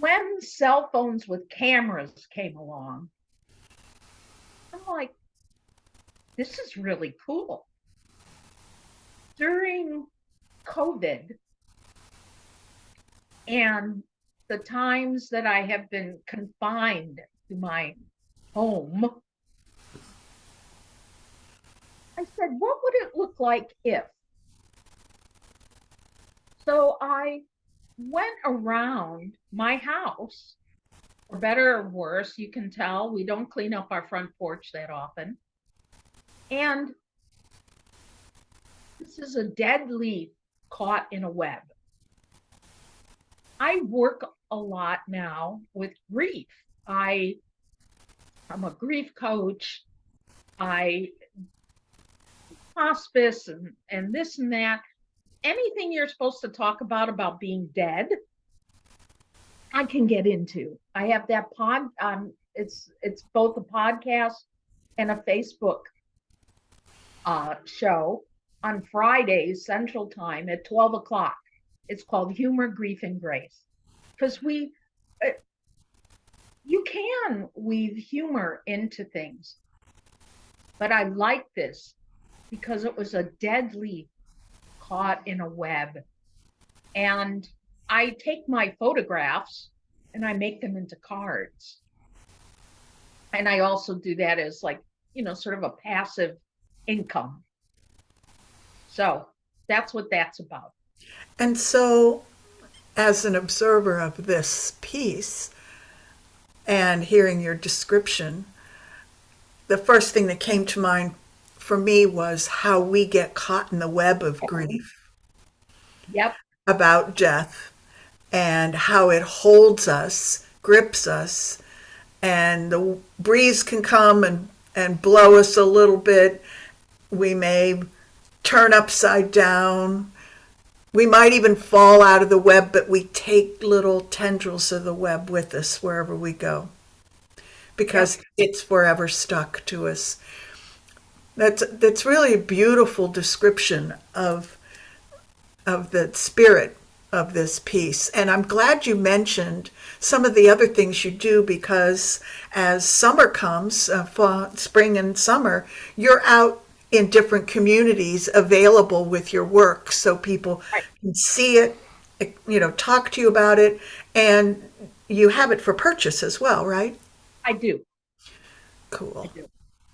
when cell phones with cameras came along, I'm like, this is really cool. During COVID and the times that I have been confined to my home, I said, what would it look like if? So I went around my house, for better or worse, you can tell we don't clean up our front porch that often. And this is a dead leaf caught in a web. I work a lot now with grief. I'm a grief coach. I hospice and this and that. Anything you're supposed to talk about being dead, I can get into. I have that pod. It's both a podcast and a Facebook show on Fridays Central Time at 12 o'clock. It's called Humor, Grief, and Grace because uh, you can weave humor into things, but I like this because it was a dead leaf caught in a web. And I take my photographs and I make them into cards. And I also do that as like, sort of a passive income. So that's what that's about. And so, as an observer of this piece and hearing your description, the first thing that came to mind for me was how we get caught in the web of grief Yep. about death and how it holds us, grips us, and the breeze can come and blow us a little bit. We may turn upside down. We might even fall out of the web, but we take little tendrils of the web with us wherever we go Yep. because it's forever stuck to us. That's really a beautiful description of the spirit of this piece. And I'm glad you mentioned some of the other things you do because as summer comes, fall, spring and summer, you're out in different communities available with your work so people Right. can see it, talk to you about it, and you have it for purchase as well, right? I do. I Cool. do.